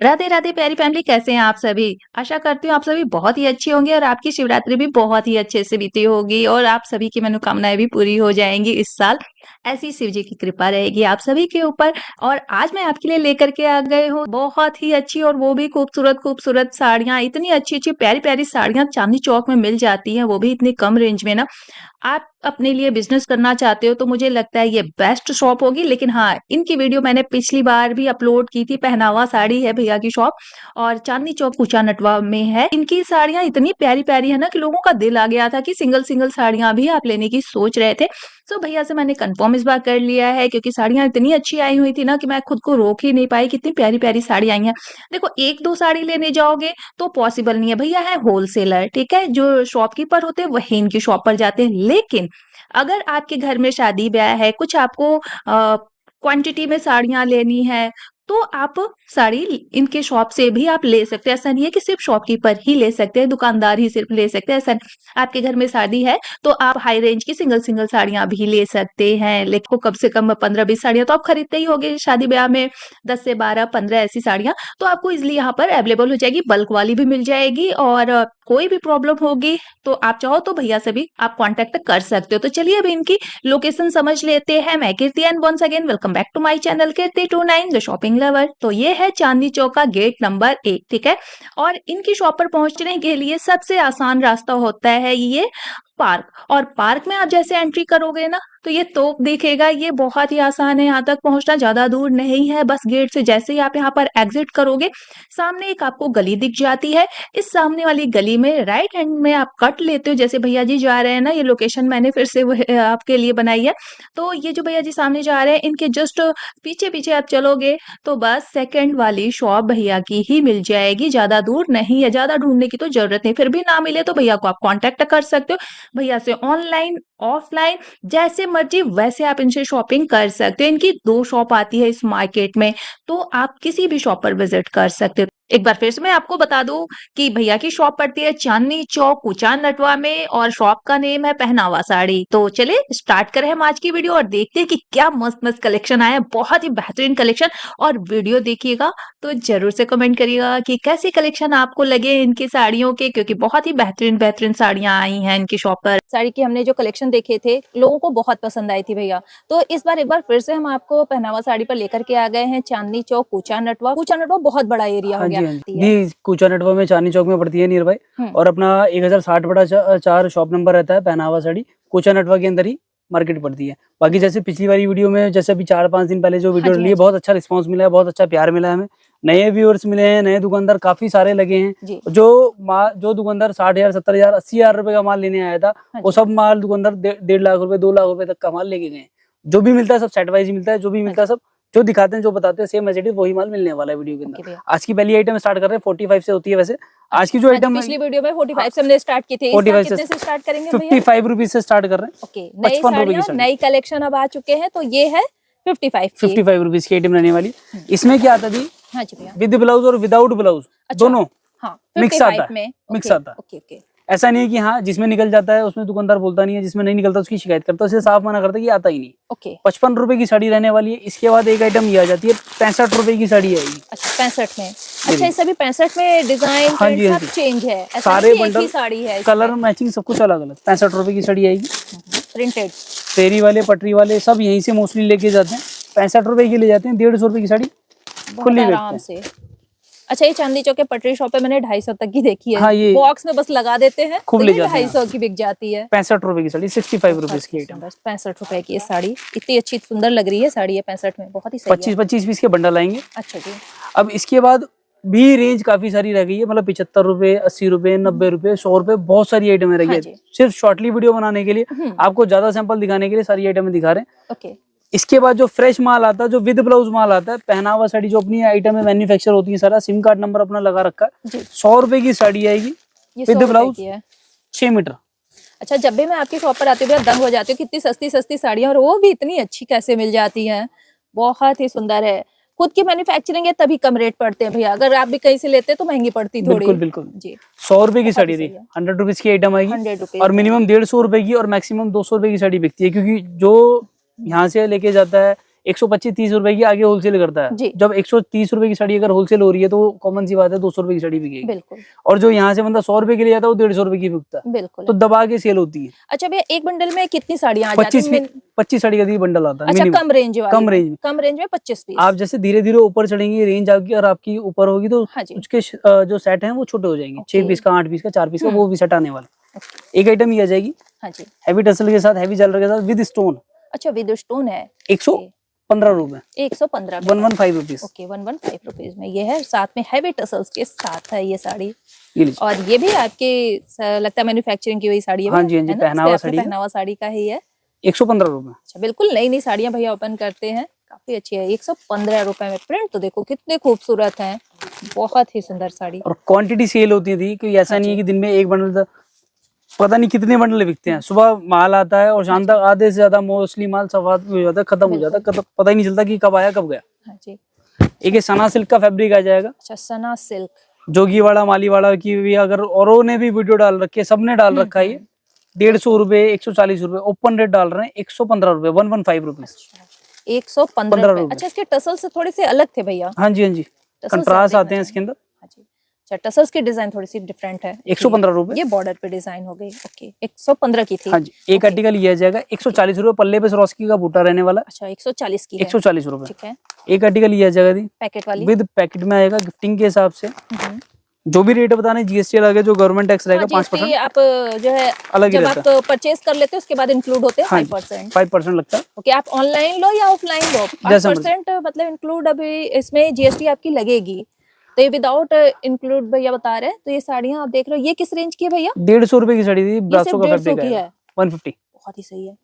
राधे राधे प्यारी फैमिली, कैसे हैं आप सभी? आशा करती हूँ आप सभी बहुत ही अच्छे होंगे और आपकी शिवरात्रि भी बहुत ही अच्छे से बीती होगी और आप सभी की मनोकामनाएं भी पूरी हो जाएंगी इस साल। ऐसी शिव जी की कृपा रहेगी आप सभी के ऊपर। और आज मैं आपके लिए लेकर के आ गई हूँ बहुत ही अच्छी और वो भी खूबसूरत खूबसूरत साड़ियाँ। इतनी अच्छी अच्छी प्यारी प्यारी साड़ियाँ चांदनी चौक में मिल जाती हैं, वो भी इतनी कम रेंज में ना। आप अपने लिए बिज़नेस करना चाहते हो तो मुझे लगता है ये बेस्ट शॉप होगी। लेकिन हाँ, इनकी वीडियो मैंने पिछली बार भी अपलोड की थी। पहनावा साड़ी है भैया की शॉप और चांदनी चौक ऊंचा नटवा में है। इनकी साड़ियाँ इतनी प्यारी-प्यारी है ना कि लोगों का दिल आ गया था कि सिंगल-सिंगल साड़ियाँ भी आप लेने की सोच रहे थे। सो भैया से मैंने कन्फर्म इस बार कर लिया है क्योंकि साड़ियाँ इतनी अच्छी आई हुई थी ना कि मैं खुद को रोक ही नहीं पाई, कितनी प्यारी-प्यारी साड़ी आई हैं। देखो 1-2 साड़ी लेने जाओगे तो पॉसिबल नहीं है। भैया है होलसेलर, ठीक है? जो शॉपकीपर होते हैं वही इनकी शॉप पर जाते हैं। लेकिन अगर आपके घर में शादी-ब्याह है, कुछ आपको क्वांटिटी में साड़ियाँ लेनी है, तो आप साड़ी इनके शॉप से भी आप ले सकते हैं। ऐसा नहीं है कि सिर्फ़ शॉपकीपर ही ले सकते हैं, दुकानदार ही सिर्फ़ ले सकते हैं, ऐसा नहीं। आपके घर में शादी है, तो आप हाई रेंज की सिंगल-सिंगल साड़ियाँ भी ले सकते हैं। लेकिन कम से कम 15-20 साड़ियाँ तो आप खरीदते ही होंगे शादी-ब्याह में, 10 से 12, 15 ऐसी साड़ियाँ, तो आपको ईज़िली यहाँ पर अवेलेबल हो जाएगी, बल्क वाली भी मिल जाएगी। और कोई भी प्रॉब्लम होगी, तो आप चाहो तो भैया से भी आप कॉन्टैक्ट कर सकते हो। तो चलिए अब इनकी लोकेशन समझ लेते हैं। मैं Kirti and once again welcome back to my channel Kirti 29 the shopping lover. तो ये है चांदनी चौक का गेट नंबर 1, ठीक है? और इनकी शॉप पर पहुंचने के लिए सबसे आसान रास्ता होता है ये पार्क। और पार्क में आप जैसे एंट्री करोगे ना तो ये तोप दिखेगा। ये बहुत ही आसान है, यहाँ तक पहुंचना ज्यादा दूर नहीं है। बस गेट से जैसे ही आप यहाँ पर एग्जिट करोगे, सामने एक आपको गली दिख जाती है। इस सामने वाली गली में राइट हैंड में आप कट लेते हो, जैसे भैया जी जा रहे हैं ना, ये लोकेशन मैंने फिर से आपके लिए बनाई है। तो ये जो भैया जी सामने जा रहे हैं, इनके जस्ट पीछे पीछे आप चलोगे तो बस सेकंड वाली शॉप भैया की ही मिल जाएगी। ज्यादा दूर नहीं है, ज्यादा ढूंढने की तो जरूरत नहीं। फिर भी ना मिले तो भैया को आप कांटेक्ट कर सकते हो। भैया से ऑनलाइन ऑफलाइन जैसे मर्जी वैसे आप इनसे शॉपिंग कर सकते हो। इनकी 2 शॉप आती है इस मार्केट में, तो आप किसी भी शॉप पर विजिट कर सकते हो। एक बार फिर से मैं आपको बता दूं कि भैया की शॉप पड़ती है चांदनी चौक ऊंचा नटवा में और शॉप का नेम है पहनावा साड़ी। तो चलिए स्टार्ट करें हम आज की वीडियो और देखते हैं कि क्या मस्त मस्त कलेक्शन आया है। बहुत ही बेहतरीन कलेक्शन। और वीडियो देखिएगा तो जरूर से कमेंट करिएगा कि कैसी कलेक्शन आपको लगे इनकी साड़ियों के, क्योंकि बहुत ही बेहतरीन बेहतरीन साड़ियां आई हैं इनकी शॉप पर। साड़ी की हमने जो कलेक्शन देखे थे लोगों को बहुत पसंद आई थी भैया। तो इस बार एक बार फिर से हम आपको पहनावा साड़ी पर लेकर के आ गए हैं चांदनी चौक ऊंचा नटवा। ऊंचा नटवा बहुत बड़ा एरिया हो गया। जी कूचा नटवा में चांदनी चौक में पड़ती है नियर बाई। और अपना 1060/4 शॉप नंबर रहता है। पहनावा साड़ी कूचा नटवा के अंदर ही मार्केट पड़ती है। बाकी जैसे पिछली वाली वीडियो में, जैसे अभी 4-5 दिन पहले जो वीडियो डली है, बहुत अच्छा रिस्पांस मिला है, बहुत अच्छा प्यार मिला है हमें। नए व्यूअर्स मिले हैं, नए दुकानदार काफी सारे लगे हैं। जो दुकानदार 60,000, 70,000, 80,000 रुपए का माल लेने आया था, वो सब माल दुकानदार 1.5 लाख रुपए, 2 लाख रुपए तक का माल लेके गए। जो भी मिलता है सब सेट वाइज ही मिलता है। जो भी मिलता है सब जो दिखाते हैं, जो बताते हैं, सेम एज इट इज वही माल मिलने वाला है वीडियो के अंदर। आज की पहली आइटम स्टार्ट कर रहे हैं 45 से होती है। वैसे आज की जो आइटम पिछली वीडियो में 45 से हमने स्टार्ट की थी, 45 कितने से स्टार्ट करेंगे? 55 रुपीज से स्टार्ट कर रहे हैं। ओके, नई साड़ियां नई कलेक्शन अब आ चुके हैं, तो ये है 55 रुपीज की आइटम रहने वाली। इसमें क्या आता थी? हाँ जी भैया, विद ब्लाउज और विदाउट ब्लाउज दोनों मिक्स आता है। मिक्स आता है। Okay okay. ऐसा नहीं है कि हाँ जिसमें निकल जाता है उसमें दुकानदार बोलता नहीं है, जिसमें नहीं निकलता उसकी शिकायत करता है, उसे साफ मना करता है कि आता ही नहीं। ओके, 55 रुपए की साड़ी रहने वाली है। इसके बाद एक आइटम ये आ जाती है 65 रुपए की साड़ी आएगी। अच्छा 65 में। अच्छा, इस सभी 65 में डिजाइन सब चेंज है, ऐसा सारे नहीं एक ही साड़ी है, कलर मैचिंग सब कुछ अलग अलग। 65 रुपए की साड़ी आएगी। प्रिंटेड फेरी वाले, पटरी वाले सब यहीं से मोस्टली लेके जाते हैं। 65 रुपए की ले जाते हैं। 150 रुपए की साड़ी खुली आराम से। अच्छा, ये चांदनी चौक के पटरी शॉप पे मैंने 250 तक की देखी है। हाँ, ये बॉक्स में बस लगा देते हैं, खूब ले जाते हैं। 250 की बिक जाती है। 65 रुपए की साड़ी, 65 रुपीज की आइटम। 65 रुपए की ये साड़ी इतनी अच्छी सुंदर लग रही है। साड़ी है 65 में, बहुत ही सही है। 25-25 पीस के बंडल आएंगे। अच्छा जी। अब इसके बाद भी रेंज काफी सारी रह गई है, मतलब 75 रुपए, 80 रुपए, 90 रुपए, 100 रुपए, बहुत सारी आइटमें रह गई है। सिर्फ शॉर्टली वीडियो बनाने के लिए, आपको ज्यादा सैंपल दिखाने के लिए सारी आइटमें दिखा रहे हैं। ओके। इसके बाद जो फ्रेश माल आता है, जो विद ब्लाउज माल आता है, पहनावा साड़ी जो अपनी आइटम में मैन्युफैक्चर होती है, सारा सिम कार्ड नंबर अपना लगा रखा है। 100 रुपए की साड़ी आएगी विद ब्लाउज, 6 मीटर। अच्छा, जब भी मैं आपकी शॉप पर आती हूँ दंग हो जाती हूँ, कितनी सस्ती सस्ती साड़ियाँ, और वो भी इतनी अच्छी कैसे मिल जाती हैं। बहुत ही सुंदर है। खुद की मैन्युफैक्चरिंग है तभी कम रेट पड़ते हैं भैया, अगर आप भी कहीं से लेते तो महंगी पड़ती थोड़ी। बिल्कुल बिल्कुल जी। 100 रुपए की साड़ी थी, 100 रुपीज की आइटम आएगी। 100 रुपए और मिनिमम 150 रुपए की और मैक्सिमम 200 रुपए की साड़ी बिकती है, क्योंकि जो यहाँ से लेके जाता है 125-30 रुपए की आगे होलसेल करता है। जी। जब 130 रुपए की साड़ी अगर होलसेल हो रही है तो कॉमन सी बात है 200 रुपए की साड़ी बिकेगी। बिल्कुल और जो यहाँ से बंदा 100 रुपए के लिए जाता है वो 150 रुपए की बिकता है, बिल्कुल। तो दबा के सेल होती है। अच्छा भैया, एक बंडल में कितनी साड़ियाँ आ जाती 25 हैं? 25 साड़ी का बंडल आता है। अच्छा, मिनिमम कम रेंज वाली कम रेंज में, कम रेंज में 25 पीस। आप जैसे धीरे धीरे ऊपर चढ़ेंगे रेंज आपकी और आपकी ऊपर होगी तो हाँ जी। उसके जो सेट हैं वो छोटे हो जाएंगे। 6 ओके। पीस का, 8 पीस का, 4 पीस का, हम्म। वो भी सेट आने वाला। ओके। एक आइटम ये आ जाएगी हाँ जी। हैवी टसल के साथ, हैवी झालर के साथ विद स्टोन। अच्छा, विद स्टोन है। 115 रुपए, 115 115 रुपीज। ओके, 115 रुपीज में ये है, साथ में हैवी टसल्स के साथ है ये साड़ी। ये लीजिए। और ये भी आपके लगता है मैन्युफैक्चरिंग की हुई साड़ी है हाँ भैया, जी, हाँ जी, है ना? पहनावा इसके साड़ी है। पहनावा साड़ी का ही है। 115 रुपए। अच्छा, बिल्कुल नई नई साड़ियां भैया ओपन करते हैं, काफी अच्छी है। 115 रुपए में प्रिंट तो देखो कितने खूबसूरत हैं, बहुत ही सुंदर साड़ी। और क्वांटिटी सेल होती थी, क्योंकि ऐसा हाँ नहीं है जी। कि दिन में एक बंडल, पता नहीं कितने बंडल बिकते हैं। सुबह माल आता है और शाम हाँ तक आधे से ज्यादा मोस्टली माल सफाद हो जाता है, खत्म हो जाता है, पता ही नहीं चलता कि कब आया कब गया। हाँ जी। एक ये सना सिल्क का फैब्रिक आ जाएगा। अच्छा, सना सिल्क। जोगीवाड़ा मालीवाड़ा की भी, अगर औरों ने भी वीडियो डाल रखी है, सबने डाल रखा है। 150 रुपए, 140 रुपए ओपन रेट डाल रहे हैं। 115 रुपए, 115 रुपीज। 115 रुपए। रुपए। अच्छा, इसके टसल से थोड़े से अलग थे भैया। हाँ जी, हाँ जी, कंट्रास्ट आते हैं इसके अंदर। हाँ जी। अच्छा, टसल्स की डिजाइन थोड़ी सी डिफरेंट है। 115 रुपए। ये बॉर्डर पे डिजाइन हो गई। ओके, 115 की थी। हाँ जी। एक आर्टिकल ये आ जाएगा 140 रुपए, पल्ले पे सरोस्की का बूटा रहने वाला। अच्छा, 140 की है। 140 रुपए। ठीक है। एक आर्टिकल ये आ जाएगा दी पैकेट वाली। विद पैकेट में आएगा, गिफ्टिंग के हिसाब से। जो भी रेट बताना है जीएसटी लगे, जो गवर्नमेंट टैक्स रहेगा 5% आप जो है अलग ही जब रहता आप परचेज कर लेते हो उसके बाद इंक्लूड होते हैं 5%। 5% लगता है। ओके, आप ऑनलाइन लो या ऑफलाइन लो, 5% मतलब इंक्लूड अभी इसमें जीएसटी आपकी लगेगी। तो ये विदाउट इंक्लूड भैया बता रहे हैं। तो ये साड़ियां आप देख रहे हो, ये किस रेंज की है भैया? 150 रुपए की साड़ी थी, ब्रासो का फैब्रिक की है। है। 150। बहुत ही सही है।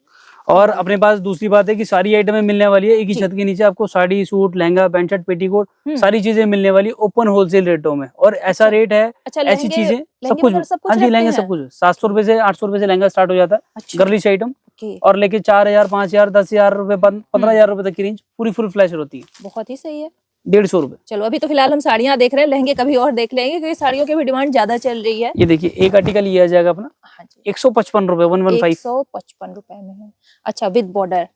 और अपने पास दूसरी बात है कि सारी आइटमें मिलने वाली है एक ही छत के नीचे। आपको sari, suit, lehenga, pant shirt, petticoat, सारी चीजें मिलने वाली ओपन होलसेल रेटों में। और ऐसा रेट है, ऐसी चीजें सब कुछ। हाँ जी, लहंगा सब कुछ 700 रुपए से 800 रुपए से लहंगा स्टार्ट हो जाता है, गर्लिश आइटम। और लेके 4000, 5000, 10,000 रुपए, 15,000 रुपए तक की रेंज पूरी फुल फ्लैश होती है। बहुत ही सही है। 150 रुपए। चलो, अभी तो फिलहाल हम साड़ियां देख रहे हैं, लहंगे कभी और देख लेंगे क्योंकि साड़ियों की भी डिमांड ज्यादा चल रही है। ये देखिए, एक आर्टिकल ये आ जाएगा अपना। हाँ जी। 155 रुपए, 115। 155 रुपए में है। अच्छा, विद बॉर्डर।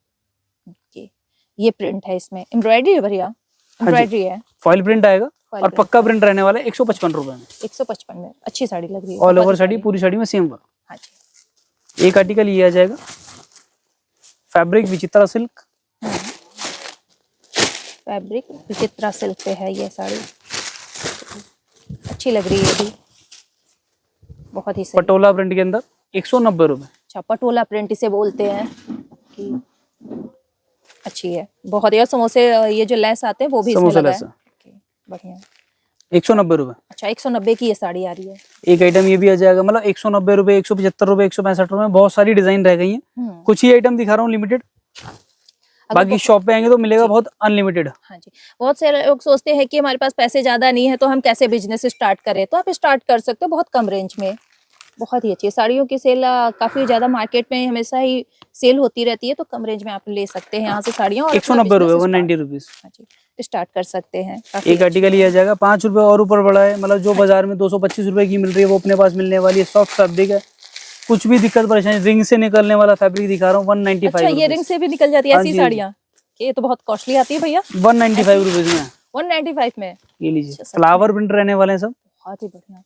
ये प्रिंट है, इसमें एम्ब्रॉयडरी है भैया? एम्ब्रॉयडरी है, फॉइल प्रिंट आएगा और पक्का प्रिंट रहने वाला है। 155 रुपए में। 155 में अच्छी साड़ी लग रही है। ऑल ओवर साड़ी, पूरी साड़ी में सेम वर्क। हाँ जी। एक आर्टिकल ये आ जाएगा, फैब्रिक विचित्रा सिल्क। फैब्रिक विचित्रा सिल्क पे है ये साड़ी, अच्छी लग रही है भी, बहुत ही सही। पटोला प्रिंट के अंदर 190 रुपए। अच्छा, पटोला प्रिंट इसे बोलते हैं कि अच्छी है बहुत ही। और समोसे ये जो लेस आते हैं वो भी इसमें लगा है। बढ़िया। 190 रुपए। अच्छा, 190 की ये साड़ी आ रही है। एक आइटम ये भी आ जाएगा, मतलब 190 रुपए, 175 रुपए, 165 रुपए में बहुत सारी डिजाइन रह गई हैं। कुछ ही आइटम दिखा रहा हूँ लिमिटेड, बाकी शॉप पे आएंगे तो मिलेगा बहुत अनलिमिटेड। हाँ जी। बहुत से लोग सोचते हैं कि हमारे पास पैसे ज्यादा नहीं है तो हम कैसे बिजनेस स्टार्ट करें, तो आप स्टार्ट कर सकते हो बहुत कम रेंज में। बहुत ही अच्छी साड़ियों की सेल काफी ज्यादा मार्केट में हमेशा ही सेल होती रहती है, तो कम रेंज में आप ले सकते हैं यहाँ से साड़ियाँ। 190 रुपए, 190 रुपीज। हाँ जी, स्टार्ट कर सकते हैं। एक आर्टिकल ये आ जाएगा 5 रुपए और ऊपर बढ़ा है, मतलब जो बाजार में 225 रुपए की मिल रही है वो अपने पास मिलने वाली है। सॉफ्ट फैब्रिक है, कुछ भी दिक्कत परेशानी, रिंग से निकलने वाला फैब्रिक दिखा रहा हूँ। 195। अच्छा, ये रिंग से भी निकल जाती है ऐसी साड़ियाँ? ये तो बहुत कॉस्टली आती है भैया। 195 रुपीज में। 195 में ये लीजिए, फ्लावर प्रिंट रहने वाले हैं सब। बहुत ही बढ़िया।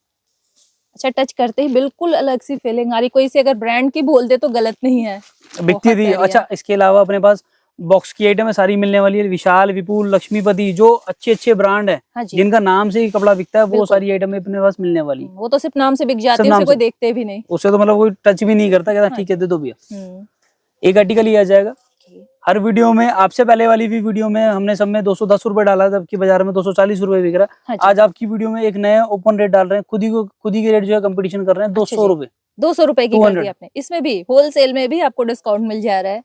अच्छा, टच करते ही बिल्कुल अलग सी फीलिंग आ रही। कोई से अगर ब्रांड की बोल दे तो गलत नहीं है, बिकती थी। अच्छा, इसके अलावा अपने पास बॉक्स की आइटम है सारी मिलने वाली है। विशाल, विपुल, लक्ष्मीपति, जो अच्छे अच्छे ब्रांड है, हाँ जी, जिनका नाम से ही कपड़ा बिकता है, वो सारी आइटम अपने पास मिलने वाली है। वो तो सिर्फ नाम से बिक जाती है, उसे कोई देखते भी नहीं, उसे तो मतलब कोई टच भी नहीं करता, कहता ठीक है दे दो भैया। एक आर्टिकल ये आ जाएगा। हर वीडियो में, आपसे पहले वाली भी वीडियो में हमने सब में 210 रुपए डाला, जबकि बाजार में 240 रुपए बिक रहा है। आज आपकी वीडियो में एक नया ओपन रेट डाल रहे हैं, खुद ही के रेट जो है कंपटीशन कर रहे हैं। 200 रुपए, 200 रुपए की कर दी आपने। इसमें भी होलसेल में भी आपको डिस्काउंट मिल जा रहा है,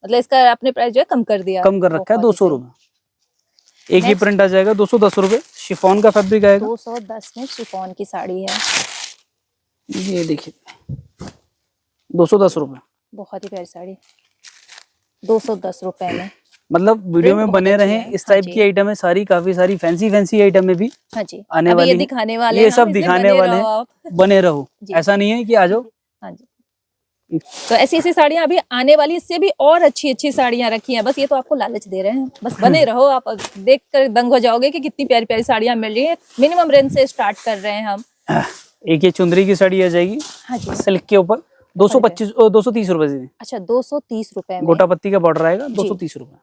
मतलब इसका आपने प्राइस जो है कम कर दिया, कम कर रखा है। 200 रुपए। एक ही प्रिंट आ जाएगा, 210 रुपए। शिफॉन का फैब्रिक आएगा। 210 में शिफॉन की साड़ी है, ये देखिए 210 रुपए। बहुत ही प्यारी साड़ी, 210 रुपए में। मतलब वीडियो में बने रहे, इस टाइप की आइटम है सारी, काफी सारी फैंसी आइटम में भी हाँ जी आने वाली, ये दिखाने वाले, ये सब दिखाने वाले हैं। बने रहो, ऐसा नहीं है कि आ जाओ। हाँ जी, तो ऐसी ऐसी साड़ियां अभी आने वाली, इससे भी और अच्छी अच्छी साड़ियां रखी हैं। बस ये तो आपको लालच दे रहे हैं, बस बने रहो, आप देख कर दंग हो जाओगे कि कितनी प्यारी प्यारी साड़ियां मिल रही है। मिनिमम रेंज से स्टार्ट कर रहे हैं हम। एक ये चुंदरी की साड़ी आ जाएगी, हाँ जी, सिल्क के ऊपर 230 रुपए से। अच्छा 230 रुपए में, गोटा पत्ती का बॉर्डर आएगा, 230 रुपए।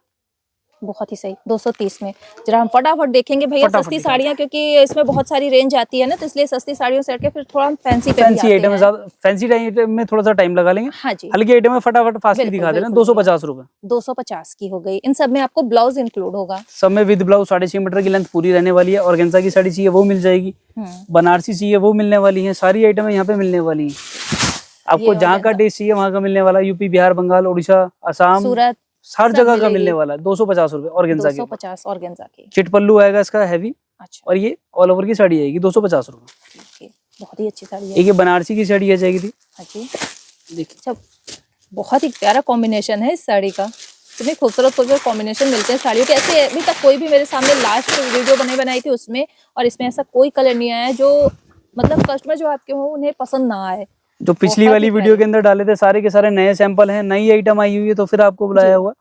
बहुत ही सही, 230 में। जरा हम फटाफट देखेंगे भैया फटाफट सस्ती दिखाओ। साड़ियां, क्योंकि इसमें बहुत सारी रेंज आती है ना, तो इसलिए सस्ती साड़ियों से हटके फिर थोड़ा हम फैंसी पे भी फैंसी आते आइटम हैं। में फैंसी आइटम में थोड़ा सा टाइम लगा लेंगे। हाँ जी, हल्की आइटम में फटाफट फास्टली बिल्कुल, दिखा दे रहे हैं। बिल्कुल 250 रुपए 250 की हो गई। इन सब में आपको ब्लाउज इंक्लूड होगा। सब में विद ब्लाउज 6.5 मीटर की लेंथ पूरी रहने वाली है। ऑर्गेन्जा की साड़ी चाहिए वो मिल जाएगी, बनारसी चाहिए वो मिलने वाली है। सारी आइटम यहाँ पे मिलने वाली है। आपको ये जहाँ का टेस्ट चाहिए वहाँ का मिलने वाला है। यूपी, बिहार, बंगाल, उड़ीसा, असम, सूरत, हर सब जगह का मिलेगी। मिलने वाला है। 250 रुपए ऑर्गेन्जा के ऊपर। 250 ऑर्गेन्जा की। चिट पल्लू आएगा इसका हैवी, अच्छा, और ये ऑल ओवर की साड़ी आएगी 250 रुपए। ठीक है, बहुत ही अच्छी साड़ी है। एक ये बनारसी की साड़ी आ जाएगी थी, हाँ जी, देखिए अच्छा, बहुत ही प्यारा कॉम्बिनेशन है इस साड़ी का। इतने खूबसूरत खूबसूरत कॉम्बिनेशन मिलते हैं साड़ियों के। ऐसे अभी तक कोई भी मेरे सामने लास्ट वीडियो बनाई थी उसमें और इसमें ऐसा कोई कलर नहीं आया जो मतलब कस्टमर जो आपके हो उन्हें पसंद ना आए। जो पिछली बहुत वाली ही वीडियो प्यारी। के अंदर डाले थे सारे के सारे नए सैंपल हैं, नई आइटम आई हुई है, तो फिर आपको बुलाया हुआ।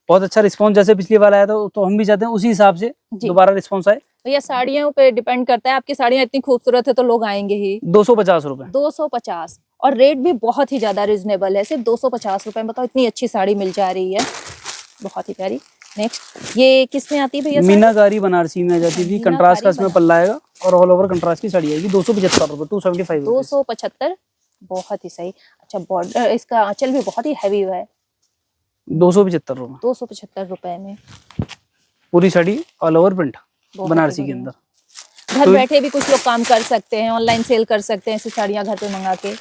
बहुत अच्छा रिस्पांस, जैसे पिछली बार आया था तो हम भी चाहते हैं उसी हिसाब से जी। दोबारा रिस्पांस आए। भैया साड़ियों पे डिपेंड करता है, आपकी साड़ियाँ इतनी खूबसूरत है तो लोग आएंगे ही। 250 रुपए 250, और रेट भी बहुत ही ज्यादा रिजनेबल है, सिर्फ 250 रुपए में। बताओ इतनी अच्छी साड़ी मिल जा रही है, बहुत ही प्यारी। नेक्स्ट ये किस में आती है भैया? मीनाकारी बनारसी में आ जाती थी। कंट्रास्ट का इसमें पल्ला आएगा और ऑल ओवर कंट्रास्ट की साड़ी आएगी। 275 रुपए, 275 275, बहुत ही सही। अच्छा, बॉर्डर इसका आंचल भी बहुत ही हैवी है। 275 रुपए 275 रुपए में पूरी साड़ी ऑल ओवर प्रिंट बहुत बनारसी ही के बढ़िया। अंदर। घर तो बैठे भी कुछ लोग काम कर सकते हैं, ऑनलाइन सेल कर सकते हैं ऐसी साड़ियां घर पे मंगा के।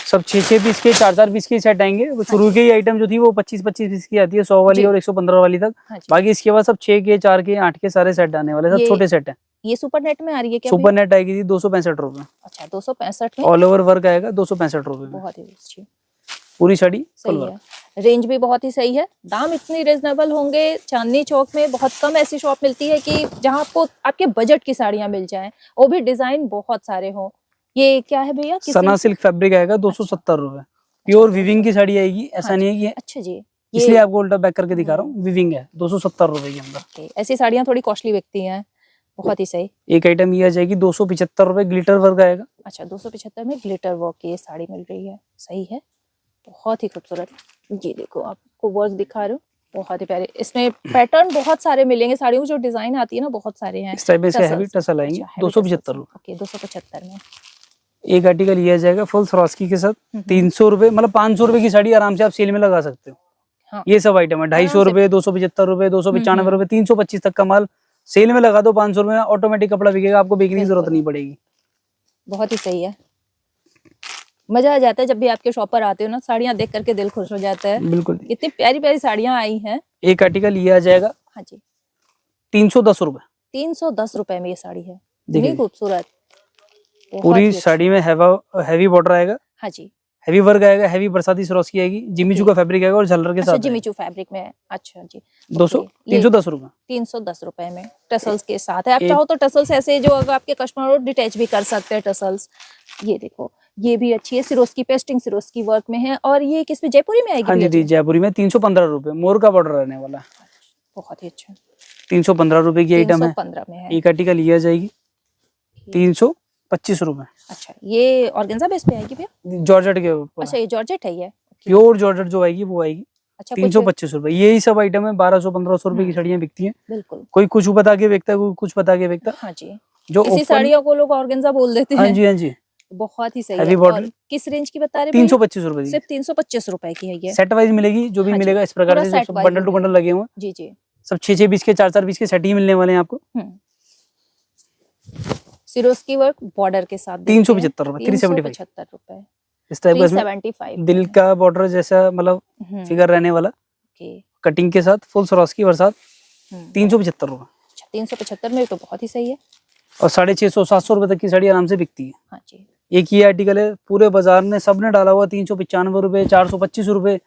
सब 6-6 पीस के, 4-4 पीस के सेट आएंगे। वो शुरू के ही आइटम जो थी वो 25-25 पीस की आती है, 100 वाली जी। और 115 वाली तक। हाँ जी। बाकी इसके बाद सब 6 के, 4 के, 8 के सारे सेट आने वाले, सब ये छोटे सेट हैं। ये सुपर नेट में आ रही है क्या सुपर नेट आएगी थी 265 रुपए। अच्छा, 265 में ऑल ओवर वर्क आएगा 265 रुपए में। बहुत ही अच्छी, पूरी साड़ी फुल सही वर्क। है। रेंज भी बहुत ही सही है, दाम इतनी रिजनेबल होंगे। चांदनी चौक में बहुत कम ऐसी शॉप मिलती है कि जहां आपको आपके बजट की साड़ियां मिल जाएं, वो भी डिजाइन बहुत सारे हों। ये क्या है भैया? सना सिल्क फैब्रिक आएगा 270 रुपए। प्योर विविंग की साड़ी आएगी, ऐसा नहीं है कि अच्छा जी, इसलिए आपको उल्टा बैक करके दिखा रहा हूँ। विविंग है 270 रुपए के अंदर। ऐसी साड़ियां थोड़ी कॉस्टली बिकती हैं, बहुत ही सही। एक आइटम ये आ जाएगी 275 रुपए, ग्लिटर वर्क आएगा। अच्छा, 275 में ग्लिटर वर्क की ये साड़ी मिल रही है, सही है, बहुत ही खूबसूरत। ये देखो आपको वर्क दिखा रहे हो, बहुत ही प्यारे। इसमें पैटर्न बहुत सारे मिलेंगे साड़ियों में, जो डिजाइन आती है ना बहुत सारे हैं। इस टाइप में हैवी टसल आएंगे 275 रुपए। ओके, 275 में। एक आर्टिकल ये आ जाएगा फुल स्वरास्की के साथ 300 रुपए, मतलब 500 रुपए की साड़ी आराम से आप सेल में लगा सकते हो। हाँ। ये सब आइटम है 250 रुपए, 275 रुपए, 295 रुपए, 325 तक का माल सेल में लगा दो। 500 रुपए में ऑटोमेटिक कपड़ा बिकेगा, आपको बेचने की जरूरत नहीं पड़ेगी। बहुत ही सही है, मजा आ जाता है जब भी आपके शॉप पर आते हो ना, साड़ियां देख करके दिल खुश हो जाता है। बिल्कुल, इतनी प्यारी प्यारी साड़ियां आई हैं। एक आर्टिकल ये आ जाएगा हाँ जी, 310 रुपए। 310 रुपए में ये साड़ी है, देखिए। इतनी खूबसूरत। बहुत पूरी ही अच्छी। साड़ी में हैवी बॉर्डर आएगा, हाँ जी, हैवी वर्क आएगा, हैवी बरसाती स्वरास्की आएगी, जिमीचू का फैब्रिक आएगा और झलर के अच्छा साथ जिमीचू फैब्रिक में है। अच्छा जी, 310 रुपए। 310 रुपए में टसल्स के साथ है। आप चाहो तो टसल्स ऐसे जो अगर आपके कस्टमर हो डिटैच भी कर सकते हैं टसल्स। ये देखो, ये भी अच्छी है, सिरोस्की पेस्टिंग सिरोस्की वर्क में है। और ये किस में, जयपुरी में आएगी? हाँ जी, जयपुरी में 315 रुपए, मोर का बॉर्डर रहने वाला है। बहुत ही अच्छा, 315 रुपए की आइटम है। 315 में है। एक आर्टिकल ये आ जाएगी 325 रुपए। अच्छा, ये ऑर्गेन्जा बेस पे आएगी भैया? जॉर्जेट के ऊपर। अच्छा, ये जॉर्जेट है ये? प्योर जॉर्जेट जो आएगी वो आएगी अच्छा, 325 रुपए। यही सब आइटम है, 1200-1500 रुपए की साड़ियां बिकती हैं। बिल्कुल। कोई कुछ बता के बेचता है, कोई कुछ बता के बेचता है। हाँ जी, जो इसी साड़ियों को लोग ऑर्गेन्जा बोल देते हैं। हाँ जी, हाँ जी, बहुत ही सही हैवी है। बॉर्डर। और किस रेंज की बता रहे हैं? 325 रुपए की। सिर्फ 325 रुपए की है ये। सेट वाइज मिलेगी, जो भी हाँ जी, मिलेगा इस प्रकार पूरा से, सेट सब वाइज बंडल टू बंडल लगे हुए हैं। जी जी, सब 6-6 पीस के, 4-4 पीस के सेट ही मिलने वाले हैं आपको। सिरोस्की वर्क बॉर्डर के साथ 375 रुपए, 375 रुपए। इस टाइप का इसमें 375 दिल का बॉर्डर जैसा, मतलब फिगर रहने वाला, कटिंग के साथ फुल स्वरास्की बरसात 375 रुपए। अच्छा, 375 में तो बहुत ही सही है। और 650-700 रुपए तक की साड़ी आराम से बिकती है। हाँ जी, एक ये आर्टिकल है, पूरे बाजार ने सबने डाला हुआ 395 रुपए, 425 रुपए,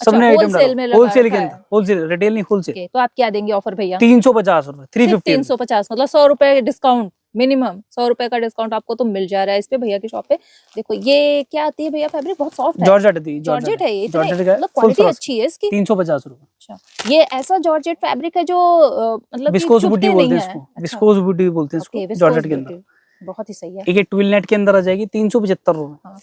सबने आइटम डाला होलसेल के अंदर। होलसेल, रिटेल नहीं, होलसेल। तो आप क्या देंगे ऑफर भैया? 350 रुपए, 350 350, मतलब 100 रुपए डिस्काउंट मिनिमम 100 रुपए का डिस्काउंट आपको तो मिल जा रहा है इस पे भैया की शॉप पे। देखो ये क्या आती है भैया, फैब्रिक बहुत सॉफ्ट है, जॉर्जेट थी, जॉर्जेट है ये, इतने जॉर्जेट का मतलब क्वालिटी अच्छी है इसकी। 350 रुपए। अच्छा, ये ऐसा जॉर्जेट फैब्रिक है जो मतलब कि विस्कोस बूटी चुभते बोलते नहीं हैं है। इसको, अच्छा, विस्कोस बूटी बोलते हैं ओके, इसको, विस्कोस जॉर्जेट के बूटी, अंदर। बहुत ही सही है। एक ट्विल नेट के अंदर आ जाएगी 375 रुपए। हाँ।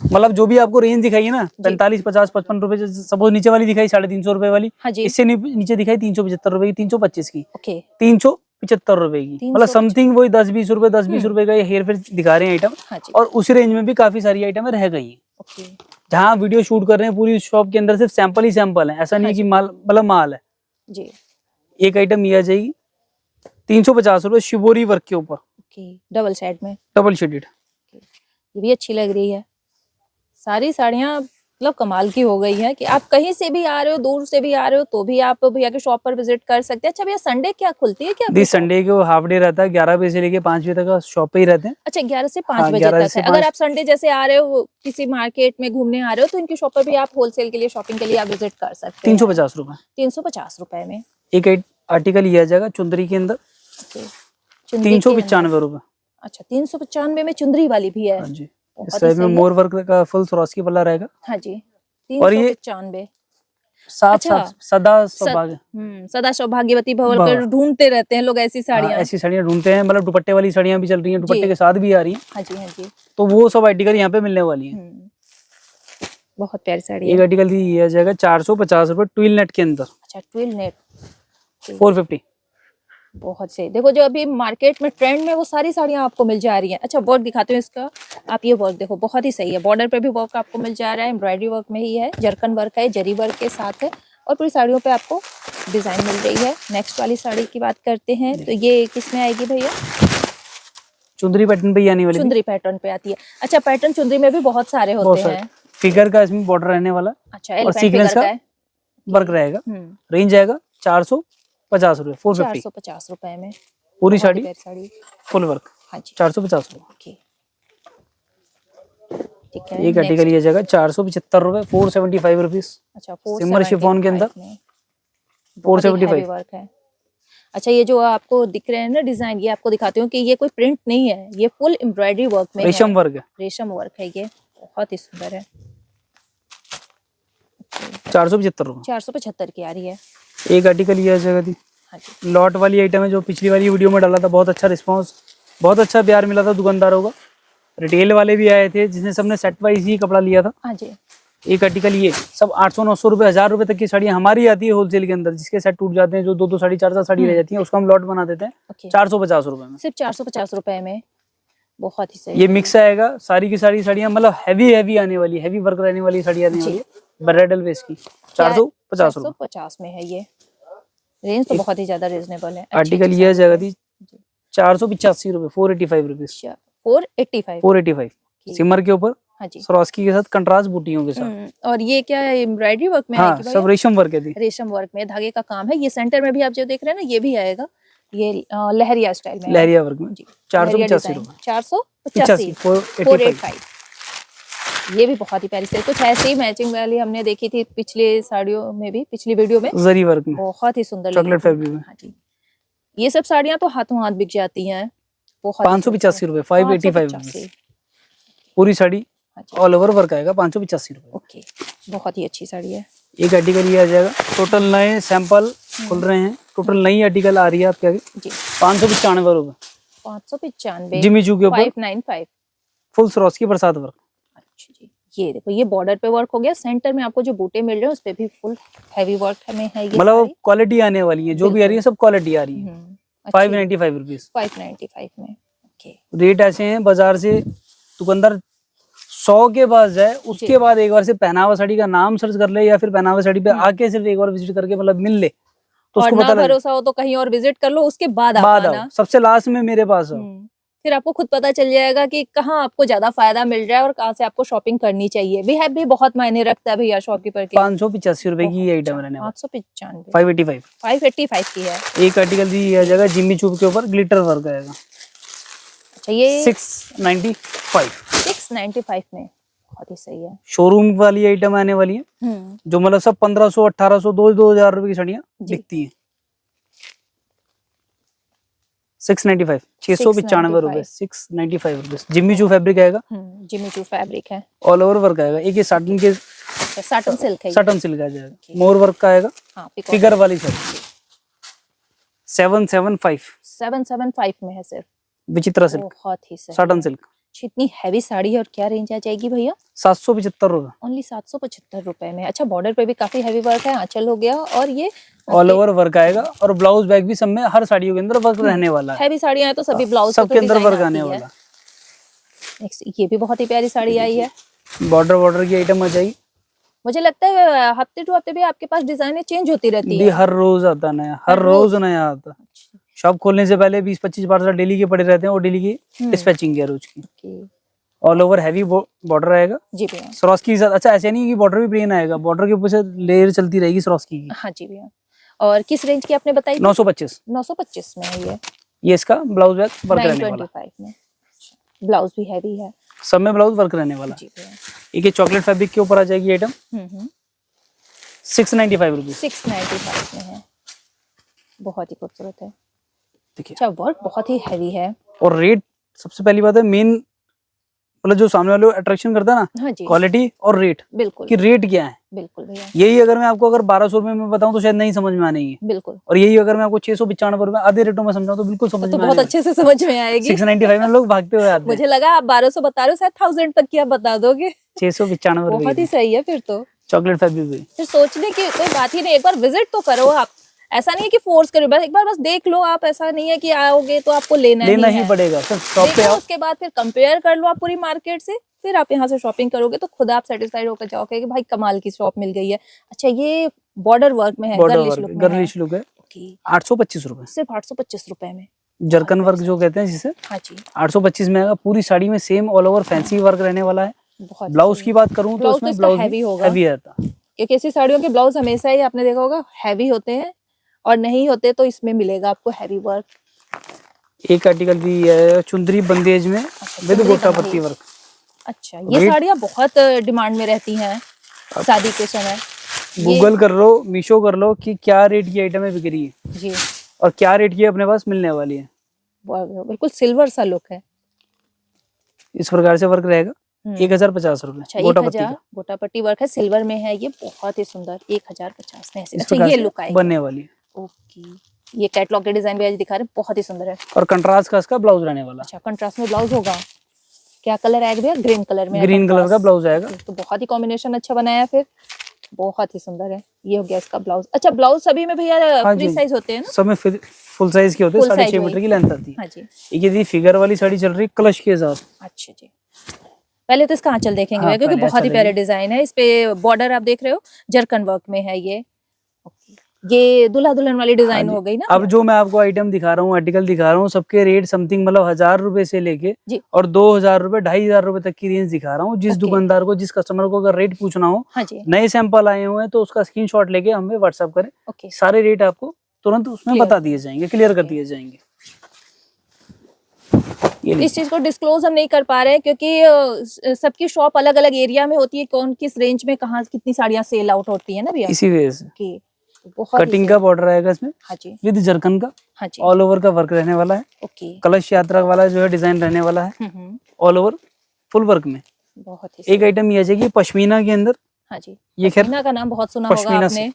मतलब जो भी आपको रेंज दिखाई है ना, जी। 45, 50, 55 रुपए, सपोज नीचे वाली दिखाई 350 रुपए वाली, हाँ जी, इससे नीचे दिखाई 375 रुपए की, 325 की, ओके, 375 रुपए की, मतलब 375 समथिंग वही 10-20 रुपए, 10-20 रुपए का ये हेयर फेयर दिखा रहे हैं आइटम। हाँ जी, और उसी रेंज में भी काफी सारी आइटम रह गई है। ओके, जहाँ वीडियो शूट कर रहे हैं पूरी शॉप के अंदर सिर्फ सैंपल ही सैंपल है, ऐसा नहीं हाँ है कि जी। माल मतलब माल है। जी, एक आइटम ये आ जाएगी 350 रुपए शिवोरी वर्क के ऊपर, ओके, डबल साइड में, डबल शेडेड। ये भी अच्छी लग रही है। सारी साड़ियाँ मतलब कमाल की हो गई है कि आप कहीं से भी आ रहे हो, दूर से भी आ रहे हो तो भी आप भैया के शॉप पर विजिट कर सकते हैं। अच्छा भैया, संडे क्या खुलती है क्या आपकी दी शॉप? संडे को हाफ डे रहता है, 11 बजे से लेके 5 बजे तक का शॉप पे ही रहते हैं। अच्छा, 11 से 5 हाँ, बजे 11 तक से है। अगर 5। आप संडे जैसे आ रहे हो किसी मार्केट में घूमने आ रहे हो तो इनकी शॉप पर भी आप होलसेल के लिए, शॉपिंग के लिए आप विजिट कर सकते हैं। 350 रुपए। 350 रुपए में। एक आर्टिकल ये आ जाएगा चुंदरी के अंदर, ओके, चुंदरी के अंदर। 395 रुपए। अच्छा, 395 में चुंदरी वाली भी है। हाँ जी, बहुत इस ही टाइप में सही है। मोर वर्क का फुल स्वराजकी पल्ला रहेगा। हाँ जी, और ये 395। साथ अच्छा, साथ सदा सौभाग्य, सदा सौभाग्यवती भव भव। कर ढूंढते रहते हैं लोग ऐसी हाँ, साड़ियाँ। ऐसी साड़ियाँ ढूंढते हैं, मतलब दुपट्टे वाली साड़ियाँ भी चल रही हैं, दुपट्टे जी। के साथ भी आ रही हैं, हाँ जी, हाँ जी। तो वो सब आर्टिकल यहाँ पे मिलने वाली है। बहुत प्यारी साड़ी एक है। आर्टिकल ये आ जाएगा 450 रुपए ट्विल नेट के अंदर, अच्छा, ट्विल नेट, 450। बहुत सही। देखो जो अभी मार्केट में ट्रेंड में वो सारी साड़ियाँ आपको मिल जा रही हैं। अच्छा, वर्क दिखाते हैं इसका। आप ये वर्क देखो, बहुत ही सही है। बॉर्डर पे भी वर्क आपको मिल जा रहा है, एम्ब्रॉयडरी वर्क में ही है, जरकन वर्क है, जरी वर्क के साथ है, और पूरी साड़ियों पे आपको डिजाइन मिल रही है। नेक्स्ट वाली साड़ी की बात करते हैं तो ये किस में आएगी भैया? चुंदरी पैटर्न पे ही आने वाली थी। चुंदरी पैटर्न पे आती है। अच्छा, पैटर्न चुंदरी में भी बहुत सारे बहुत होते सारे हैं। फिगर का इसमें बॉर्डर रहने वाला, अच्छा, और एलिफेंट सीक्वेंस फिगर का का है। वर्क रहेगा। रेंज आएगा 450 रुपए, 450। 450 रुपए में पूरी बहुत ही साड़ी प्यारी साड़ी। फुल वर्क, हाँ जी, 450 रुपए। ओके, ठीक है। एक आर्टिकल ये जाएगा 475 रुपए, 475 रुपीज। अच्छा, सिमर शिफॉन के अंदर 475। वर्क है। अच्छा, ये जो आपको दिख रहे हैं ना डिजाइन, ये आपको दिखाती हूँ कि ये कोई प्रिंट नहीं है, ये फुल एम्ब्रॉयडरी वर्क में रेशम वर्क है, रेशम वर्क है, ये बहुत ही सुंदर है। 475 रुपए। 475 की आ रही है। एक आर्टिकल ये आ जाएगा थी, हाँ जी, लॉट वाली आइटम है, जो पिछली वाली वीडियो में डाला था, बहुत अच्छा रिस्पांस, बहुत अच्छा प्यार मिला था दुकानदारों का। रिटेल वाले भी आए थे जिसने सबने सेट वाइज ही कपड़ा लिया था। हाँ जी, एक आर्टिकल ये सब 800-900 रुपए, 1000 रुपए तक की साड़ियाँ हमारी आती है होलसेल के अंदर, जिसके सेट टूट जाते हैं, जो 2-2 साड़ी 4-4 साड़ी रह जाती है, उसको हम लॉट बना देते हैं ओके, 450 रुपए में। सिर्फ 450 रुपए में, बहुत ही सही। ये मिक्स आएगा, सारी की सारी साड़ियाँ मतलब हैवी आने वाली, हैवी वर्क रहने वाली साड़ियाँ आने वाली है, ब्राइडल बेस की, 450 रुपए। 450 में है ये। रेंज तो बहुत ही ज्यादा रीजनेबल है। आर्टिकल ये आ जाएगा थी 485 रुपए, 485 रुपीज, 485। 485 सिमर के ऊपर, हाँ जी, स्वराजकी के साथ, कंट्रास्ट बूटियों के साथ। और ये क्या है, एम्ब्रॉयडरी वर्क में हाँ, आएगी भैया? सब रेशम वर्क है थी। रेशम वर्क में धागे का काम है। ये सेंटर में भी आप जो देख रहे हैं ना, ये भी आएगा, ये लहरिया स्टाइल में, लहरिया वर्क में जी, 485 रुपए, 485, 485। ये भी बहुत ही प्यारी से, कुछ ऐसे ही मैचिंग वाली हमने देखी थी पिछले साड़ियों में भी, पिछली वीडियो में, जरी वर्क में, बहुत ही सुंदर चॉकलेट लगी थी। फैब्रिक में। हाँ जी, ये सब साड़ियाँ तो हाथों हाथ बिक जाती हैं। 585 रुपए, 585 रुपीज। पूरी साड़ी ऑल ओवर वर्क आएगा, 585 रुपए। ओके, बहुत ही अच्छी साड़ी है। एक आर्टिकल ये आ जाएगा, टोटल नए सैंपल खुल रहे हैं, टोटल नई आर्टिकल आ रही है आपके आगे जी, 595 रुपए, 595, जिमी चू के ऊपर, 595। फुल स्वराजकी बरसात वर्क। अच्छा जी, ये देखो, ये बॉर्डर पे वर्क हो गया, सेंटर में आपको जो बूटे मिल रहे हैं उस पे भी फुल हैवी वर्क में है। ये मतलब क्वालिटी आने वाली है, जो भी आ रही है सब क्वालिटी आ रही है। 595 रुपीज, 595 में। ओके, रेट ऐसे हैं, बाजार से दुकानदार 100 के पास जाए, उसके बाद एक बार से पहनावा साड़ी का नाम सर्च कर ले, या फिर पहनावा साड़ी पे आके सिर्फ एक बार विजिट करके मतलब मिल ले, तो और उसको ना पता लगे। भरोसा हो तो कहीं और विजिट कर लो, उसके बाद बाद आना। आओ, सबसे लास्ट में मेरे पास आओ, फिर आपको खुद पता चल जाएगा कि कहाँ आपको ज्यादा फायदा मिल रहा है और कहाँ से आपको शॉपिंग करनी चाहिए। बिहेव भी बहुत मायने रखता है भैया शॉपकीपर के। 585 रुपए की ये आइटम रहने वाली, 595, 585। 585 की है। एक आर्टिकल दी आ जाएगा जिम्मी चूब के ऊपर, ग्लिटर वर्क आएगा। अच्छा, ये 695, 695 में, बहुत ही सही है। शोरूम वाली आइटम आने वाली है, जो मतलब सब 1500, 1800, 2000 रुपए की साड़ियाँ बिकती है। 695 695 रुपए 695 रुपीज। जिम्मी चू फैब्रिक आएगा, जिम्मी चू फैब्रिक है, ऑल ओवर वर्क आएगा। एक ये साटन के साटन सिल्क है, साटन सिल्क आ जाएगा, मोर वर्क का आएगा, फिगर वाली साड़ी 775 में है सिर्फ, विचित्रा सिल्क, बहुत ही सही साटन सिल्क। इतनी हैवी साड़ी है और क्या रेंज आ जाएगी भैया? 775 रुपए, ओनली 775 रुपए में। अच्छा, बॉर्डर पे भी काफी हैवी वर्क है, आंचल हो गया, और ये ऑल ओवर वर्क आएगा और ब्लाउज बैग भी सब में हर साड़ियों के अंदर वर्क रहने वाला है। हैवी साड़ियां हैं तो सभी ब्लाउज सबके अंदर वर्क आने वाला। नेक्स्ट ये भी बहुत ही प्यारी साड़ी आई है, बॉर्डर की आइटम आ जाएगी। मुझे लगता है हफ्ते टू हफ्ते भी आपके पास डिजाइनें चेंज होती रहती है। हर रोज आता नया, हर रोज नया आता। शॉप खोलने से पहले 20-25 पार्सल डेली के पड़े रहते हैं और डेली की डिस्पैचिंग है रोज की। ऑल ओवर हैवी बॉर्डर आएगा जी भैया, सरोस्की के साथ। अच्छा, ऐसे नहीं कि बॉर्डर भी प्लेन आएगा, बॉर्डर के ऊपर से लेयर चलती रहेगी सरोस्की की। हाँ जी भैया। और किस रेंज की आपने बताई? 925 में है ये इसका ब्लाउज बैग वर्क रहने वाला। 925 में ब्लाउज भी हैवी है, सब में ब्लाउज वर्क रहने वाला। जी भैया। एक ये चॉकलेट फैब्रिक के ऊपर आ जाएगी आइटम, 695 रुपीज, 695 में है, बहुत ही खूबसूरत है। देखिए अच्छा, वर्क बहुत ही हैवी है, और रेट सबसे पहली बात है मेन, मतलब जो सामने वाले अट्रैक्शन करता है ना, हाँ जी, क्वालिटी और रेट, बिल्कुल कि रेट क्या है। बिल्कुल भैया, यही अगर मैं आपको अगर 1200 रुपए में बताऊं तो शायद नहीं समझ में आने की, बिल्कुल। और यही अगर मैं आपको 695 रुपए आधे रेटों में समझाऊं तो बिल्कुल समझ तो में बहुत अच्छे से समझ में आएगी। 695 में लोग भागते हुए आते हैं। मुझे लगा आप 1200 बता रहे हो, शायद 1000 तक की आप बता दोगे। 695 रुपए बहुत ही सही है फिर तो। चॉकलेट फैब्रिक भी। फिर सोचने की कोई बात ही नहीं, एक बार विजिट तो करो आप। ऐसा नहीं है कि फोर्स करो, बस एक बार बस देख लो आप। ऐसा नहीं है कि आओगे तो आपको लेना ही पड़ेगा। सर शॉप पे देखो, आओ, उसके बाद फिर कंपेयर कर लो आप पूरी मार्केट से, फिर आप यहाँ से शॉपिंग करोगे तो खुद आप सेटिस्फाइड होकर जाओगे कि भाई कमाल की शॉप मिल गई है। अच्छा, ये बॉर्डर वर्क में है, गर्लिश लुक है, 825 रुपए, सिर्फ 825 रुपए में। जरकन वर्क जो कहते हैं जिसे, हाँ जी, 825 में आएगा। पूरी साड़ी में same all over fancy work रहने वाला है। ब्लाउज की बात करूं तो उसमें ब्लाउज हैवी होगा, हैवी रहता, क्योंकि ऐसी साड़ियों के ब्लाउज हमेशा ही आपने देखा होगा हैवी होते हैं, और नहीं होते तो इसमें मिलेगा आपको हैवी वर्क। एक आर्टिकल भी है चुंदरी बंदेज में विद गोटा पत्ती वर्क। अच्छा, ये साड़ियाँ बहुत डिमांड में रहती हैं शादी के समय। गूगल कर लो, मीशो कर लो कि क्या रेट की आइटम बिक रही है जी, और क्या रेट की अपने पास मिलने वाली है। बिल्कुल सिल्वर सा लुक है, इस प्रकार से वर्क रहेगा। 1050 रुपए। अच्छा, 1000 गोटा पट्टी वर्क है, सिल्वर में है, ये बहुत ही सुंदर। 1050 में। अच्छा, ये लुक आएगी बनने वाली है। ओके, ये कैटलॉग के डिजाइन भी आज दिखा रहे हैं, बहुत ही सुंदर है। और कंट्रास्ट का इसका ब्लाउज रहने वाला। अच्छा, कंट्रास्ट में ब्लाउज होगा। क्या कलर आएगा भैया? ग्रीन कलर में। ग्रीन कलर का ब्लाउज आएगा, तो बहुत ही कॉम्बिनेशन अच्छा बनाया, फिर बहुत ही सुंदर है। ये हो गया इसका ब्लाउज। अच्छा, ब्लाउज सभी में भैया फ्री साइज होते हैं ना? सब में फुल साइज के होते हैं, 6.5 मीटर की लेंथ आती है। हाँ जी, ये फिगर वाली साड़ी चल रही है कलश के साथ। अच्छा जी, पहले तो इसका आंचल देखेंगे। हाँ, क्योंकि बहुत ही प्यारे डिजाइन है। इस पे बॉर्डर आप देख रहे हो जरकन वर्क में है ये। ये दुल्हा दुल्हन वाली डिजाइन हो गई ना। अब जो मैं आपको आइटम दिखा रहा हूँ, आर्टिकल दिखा रहा हूँ, सबके रेट समथिंग मतलब 1000 रुपए से लेके और 2000 रुपए 2500 रुपए तक की रेंज दिखा रहा हूँ। जिस दुकानदार को, जिस कस्टमर को अगर रेट पूछना हो, नए सैंपल आए हुए हैं तो उसका स्क्रीनशॉट लेके हमें व्हाट्सएप करें। सारे रेट आपको तुरंत उसमें बता दिए जाएंगे, क्लियर कर दिए जाएंगे। इस चीज को डिस्क्लोज हम नहीं कर पा रहे हैं क्योंकि सबकी शॉप अलग अलग एरिया में होती है, कौन किस रेंज में कहाँ कितनी साड़ियाँ सेल आउट होती है ना भैया, इसी वजह से। बहुत कटिंग का बॉर्डर आएगा इसमें। हाँ जी, विद जरकन का। हाँ जी, ऑल ओवर का वर्क रहने वाला है। ओके, कलश यात्रा वाला जो है डिजाइन रहने वाला है, ऑल ओवर फुल वर्क में। बहुत ही एक आइटम ये आ जाएगी पश्मीना के अंदर। हाँ जी, ये पश्मीना का नाम बहुत सुना होगा आपने।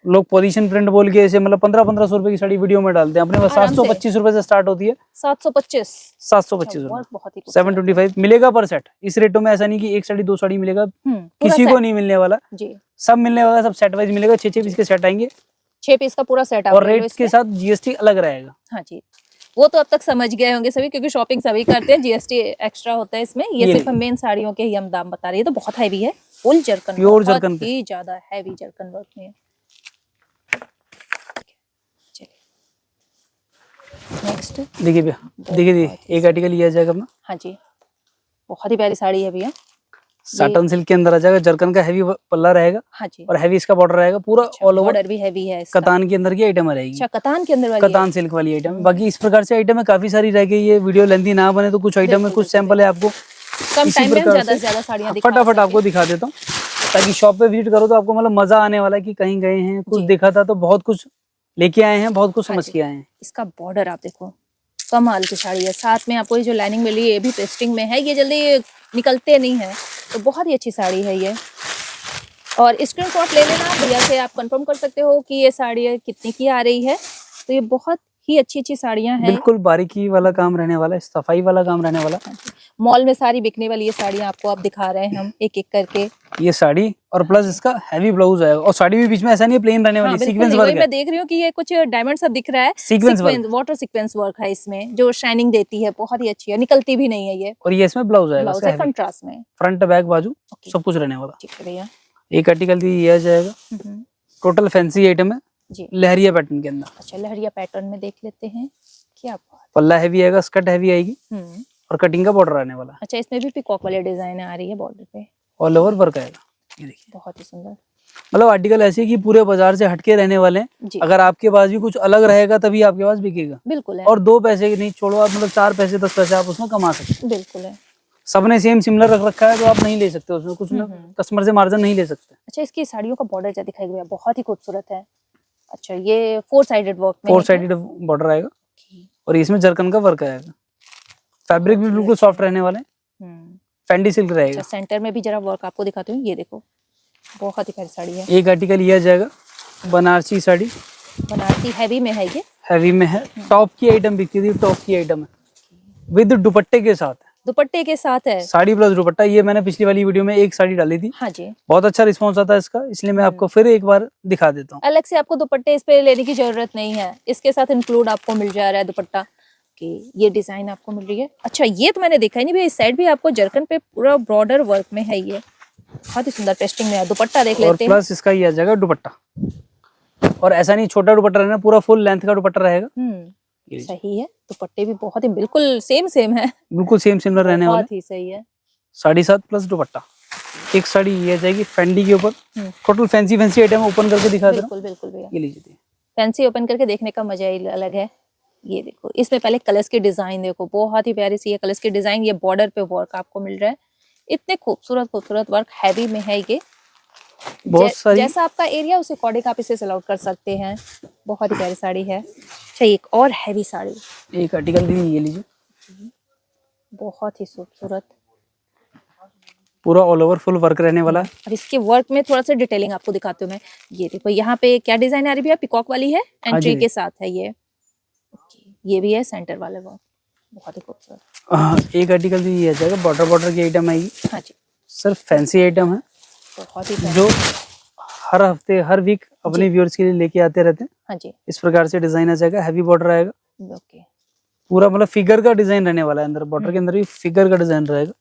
लोग पोजीशन प्रिंट बोल के ऐसे मतलब 1500 रुपए की साड़ी वीडियो में डालते हैं। अपने पास 725 रुपए से स्टार्ट होती है। 725 रुपए, 725 मिलेगा पर सेट। इस रेटों में ऐसा नहीं कि एक साड़ी दो साड़ी मिलेगा, किसी को नहीं मिलने वाला जी। सब मिलने वाला, सब सेट वाइज मिलेगा। 6 पीस के सेट आएंगे, 6 पीस का पूरा सेट। और रेट के साथ जीएसटी अलग रहेगा। हाँ जी, वो तो अब तक समझ गए होंगे सभी, क्योंकि शॉपिंग सभी करते हैं। जीएसटी एक्स्ट्रा होता है इसमें। ये सिर्फ हम मेन साड़ियों के ही हम दाम बता रहे हैं। तो बहुत हैवी है, फुल जरकन, प्योर जरकन, ही ज्यादा हैवी जरकन वर्क में। नेक्स्ट देखिए भैया, देखिए एक आर्टिकल ये आ जाएगा अपना। हाँ जी, बहुत ही प्यारी साड़ी है भैया। साटन सिल्क के अंदर आ जाएगा। जरकन का हैवी पल्ला रहेगा। हाँ जी, और हैवी इसका बॉर्डर रहेगा पूरा। ऑल ओवर बॉर्डर भी हैवी है इसका। कतान के अंदर की आइटम रहेगी। अच्छा, कतान के अंदर वाली, कतान सिल्क वाली आइटम। बाकी इस प्रकार से आइटम है, काफी सारी रह गई है। वीडियो लेंथी ना बने तो कुछ आइटम है, कुछ सैंपल है, आपको कम टाइम में ज्यादा से ज्यादा साड़ियां फटाफट आपको दिखा देता हूँ, ताकि शॉप पे विजिट करो तो आपको मतलब मजा आने वाला है कि कहीं गए हैं, कुछ देखा था तो बहुत कुछ लेके आए हैं, बहुत कुछ समझ के आए हैं। इसका बॉर्डर आप देखो, कमाल की साड़ी है। साथ में आपको ये जो लाइनिंग मिली है ये भी पेस्टिंग में है, ये जल्दी निकलते नहीं है, तो बहुत ही अच्छी साड़ी है ये। और स्क्रीनशॉट ले लेना भैया से, आप कंफर्म कर सकते हो कि ये साड़ी कितने की आ रही है। तो ये बहुत ही अच्छी साड़ियां हैं, बिल्कुल बारीकी वाला काम रहने वाला है, सफाई वाला काम रहने वाला। मॉल में सारी बिकने वाली ये साड़ियां आपको आप दिखा रहे हैं हम एक एक करके। ये साड़ी और प्लस इसका हैवी ब्लाउज आएगा, और साड़ी भी बीच में ऐसा नहीं प्लेन रहने वाली, हाँ, सीक्वेंस वही वर्क है। मैं देख रही हूँ कि ये कुछ डायमंड सब दिख रहा है, sequence work, water sequence work है इसमें, जो शाइनिंग देती है, बहुत ही अच्छी है, निकलती भी नहीं है ये। और ये इसमें ब्लाउज आएगा, ब्लाउज है कंट्रास्ट में, फ्रंट बैक बाजू ओके, सब कुछ रहने वाला। ठीक है भैया। एक आर्टिकल भी ये आ जाएगा, टोटल फैंसी आइटम है जी, लहरिया पैटर्न के अंदर। अच्छा, लहरिया पैटर्न में देख लेते हैं, क्या बात। पल्ला हैवी आएगा, स्कर्ट हैवी आएगी, और कटिंग का बॉर्डर आने वाला। अच्छा, इसमें भी पिकॉक वाले डिजाइन आ रही है बॉर्डर पे, ऑल ओवर वर्क आएगा। ये देखिए, बहुत ही सुंदर। मतलब आर्टिकल ऐसे है कि पूरे बाजार से हटके रहने वाले हैं। जी, अगर आपके पास भी कुछ अलग रहेगा तभी आपके पास बिकेगा। बिल्कुल है, और 2 पैसे की नहीं छोड़ो आप, मतलब 4 पैसे 10 पैसे आप उसमें कमा सकते हैं। बिल्कुल है। सबने सेम सिमिलर रख रखा है तो आप नहीं ले सकते उसमें, कुछ ना कस्टमर से मार्जिन नहीं ले सकते। अच्छा, इसकी साड़ियों का बॉर्डर क्या दिखाई गया, बहुत ही खूबसूरत है। अच्छा, ये 4 साइडेड वर्क में 4 साइडेड बॉर्डर आएगा, और इसमें जरकन का वर्क आएगा। फैब्रिक भी बिल्कुल सॉफ्ट रहने वाले, फैंडी सिल्क रहेगा। अच्छा, सेंटर में भी जरा वर्क आपको दिखाती हूँ, ये देखो, बहुत ही प्यारी साड़ी है। एक आर्टिकल ये आ जाएगा, बनारसी साड़ी, बनारसी हैवी में है ये, हैवी में है, टॉप की आइटम बिकती थी, टॉप की आइटम है, विद दुपट्टे के साथ है, दुपट्टे के साथ है, साड़ी प्लस दुपट्टा। ये मैंने पिछली वाली वीडियो में एक साड़ी डाली थी, हाँ जी, बहुत अच्छा रिस्पॉन्स आता है इसका, इसलिए मैं आपको फिर एक बार दिखा देता हूँ। अलग से आपको दुपट्टे इस पे लेने की जरूरत नहीं है, इसके साथ इंक्लूड आपको मिल जा रहा है दुपट्टा कि ये डिजाइन आपको मिल रही है। अच्छा, ये तो मैंने देखा ही नहीं भैया, इस साइड भी आपको जरकन पे पूरा ब्रॉडर वर्क में है, ये बहुत ही सुंदर पेस्टिंग में है। दुपट्टा देख लेते हैं, प्लस इसका ये आ जाएगा दुपट्टा, और ऐसा नहीं छोटा दुपट्टा रहना, पूरा फुल लेंथ का दुपट्टा रहेगा। सही है, दुपट्टे भी बहुत ही बिल्कुल सेम है, बिल्कुल सेम सिमिलर रहने वाला, बहुत ही सही है। 7.5 प्लस दुपट्टा। एक साड़ी ये आ जाएगी फैंडी के ऊपर, टोटल फैंसी आइटम ओपन करके दिखा दे रहा हूं। बिल्कुल भैया, ये लीजिए, फैंसी ओपन करके देखने का मजा ही अलग है। ये देखो, इसमें पहले कलर्स की डिजाइन देखो, बहुत ही प्यारी सी ये कलर्स की डिजाइन, ये बॉर्डर पे वर्क आपको मिल रहा है, इतने खूबसूरत वर्क हैवी में है ये। बहुत सारी, जैसा आपका एरिया उस अकॉर्डिंग आप इसे सेल आउट कर सकते हैं, बहुत ही प्यारी साड़ी है। अच्छा, एक और हैवी साड़ी, एक आर्टिकल भी ये लीजिए, बहुत ही खूबसूरत, पूरा ऑल ओवर फुल वर्क रहने वाला है। अब इसके वर्क में थोड़ा सा डिटेलिंग आपको दिखाती हूँ मैं। ये देखो, यहाँ पे क्या डिजाइन आ रही है, पिकॉक वाली है, एंट्री के साथ है ये, ये भी है सेंटर वाले वर्क, बहुत ही खूबसूरत। एक आर्टिकल भी ये आ जाएगा, बॉर्डर की आइटम आएगी, हाँ जी, सिर्फ फैंसी आइटम है, बहुत ही जो हर हफ्ते हर वीक अपने व्यूअर्स के लिए लेके आते रहते हैं। हाँ जी, इस प्रकार से डिजाइन आ जाएगा, हैवी बॉर्डर आएगा, ओके, पूरा मतलब फिगर का डिजाइन रहने वाला है, अंदर बॉर्डर के अंदर भी फिगर का डिजाइन रहेगा।